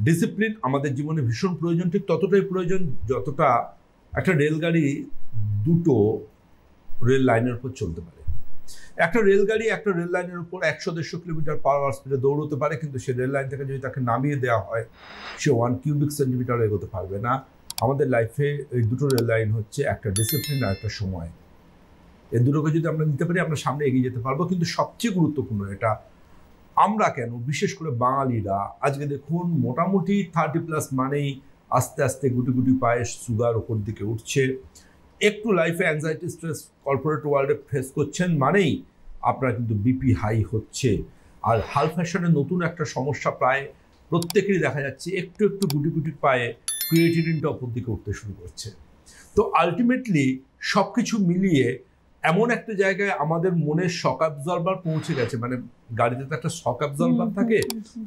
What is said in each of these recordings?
Discipline আমাদের জীবনে ভীষণ প্রয়োজন, ঠিক ততটাই প্রয়োজন যতটা একটা রেলগাড়ি দুটো রেল লাইনের উপর চলতে পারে। একটা রেলগাড়ি একটা রেল লাইনের উপর 100-150 কিলোমিটার পার আওয়ার স্পিডে দৌড়তে পারে, কিন্তু সেই রেল লাইন থেকে যদি তাকে নামিয়ে দেওয়া হয় সে 1 কিউবিক সেন্টিমিটার এগোতে পারবে না। আমাদের লাইফে এই দুটো রেল লাইন হচ্ছে একটা ডিসিপ্লিন আর একটা সময়। এই দুটোকে যদি আমরা নিতে পারি আমরা সামনে এগিয়ে যেতে পারবো। কিন্তু সবচেয়ে গুরুত্বপূর্ণ এটা, আমরা কেন, বিশেষ করে বাঙালিরা আজকে দেখুন মোটামুটি 30+ মানেই আস্তে আস্তে গুটি গুটি পায়ে সুগার ওপর দিকে উঠছে। একটু লাইফে অ্যাংজাইটি স্ট্রেস কর্পোরেট ওয়ার্ল্ডে ফেস করছেন মানেই আপনার কিন্তু বিপি হাই হচ্ছে। আর হাল ফ্যাশনের নতুন একটা সমস্যা প্রায় প্রত্যেকেরই দেখা যাচ্ছে, একটু একটু গুটি গুটি পায়ে ক্রিয়েটিনিনটা ওপর দিকে উঠতে শুরু করছে। তো আলটিমেটলি সব কিছু মিলিয়ে এমন একটা জায়গায় আমাদের মনের শক অ্যাবজর্বার পৌঁছে গেছে, মানে গাড়িতে তো একটা শক অ্যাবজর্বার থাকে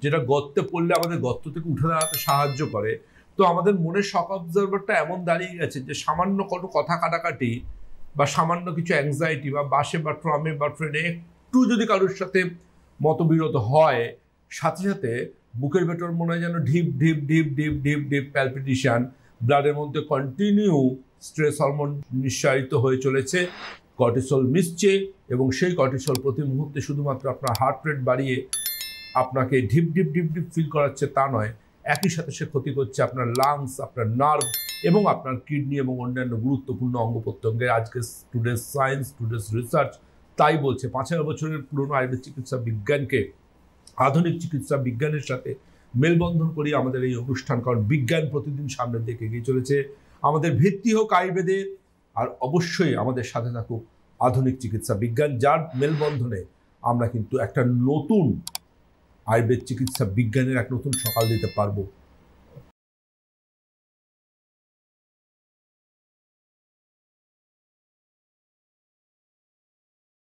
যেটা গর্তে পড়লে আমাদের গর্ত থেকে উঠে দাঁড়াতে সাহায্য করে। তো আমাদের মনের শক অবজারভারটা এমন দাঁড়িয়ে গেছে যে সামান্য কোনো কথা কাটাকাটি বা সামান্য কিছু অ্যাংজাইটি বা বাসে বা ট্রামে বা ট্রেনে একটু যদি কারোর সাথে মতবিরোধ হয়, সাথে সাথে বুকের ভেতর মনে হয় যেন ঢিপ ঢিপ ঢিপ ঢিপ ঢিপ ঢিপ প্যালপিটেশন, ব্লাডের মধ্যে কন্টিনিউ স্ট্রেস হরমোন নিঃসারিত হয়ে চলেছে, কর্টিসল মিশছে, এবং সেই কর্টিসল প্রতি মুহূর্তে শুধুমাত্র আপনার হার্ট রেট বাড়িয়ে আপনাকে ঢিপ ঢিপ ঢিপ ঢিপ ফিল করাচ্ছে তা নয়, একই সাথে সে ক্ষতি করছে আপনার লাংস, আপনার নার্ভ এবং আপনার কিডনি এবং অন্যান্য গুরুত্বপূর্ণ অঙ্গ প্রত্যঙ্গের। আজকে টুডেস সায়েন্স, টুডেস রিসার্চ তাই বলছে। 5000 বছরের পুরনো আয়ুর্বেদ চিকিৎসা বিজ্ঞানকে আধুনিক চিকিৎসা বিজ্ঞানের সাথে মেলবন্ধন করি আমাদের এই অনুষ্ঠান, কারণ বিজ্ঞান প্রতিদিন সামনের দিকে এগিয়ে চলেছে। আমাদের ভিত্তি হোক আয়ুর্বেদের, আর অবশ্যই আমাদের সাথে থাকুক আধুনিক চিকিৎসা বিজ্ঞান, যার মেলবন্ধনে আমরা কিন্তু একটা নতুন আয়ুর্বেদ চিকিৎসা বিজ্ঞানের এক নতুন সকাল দিতে পারবো।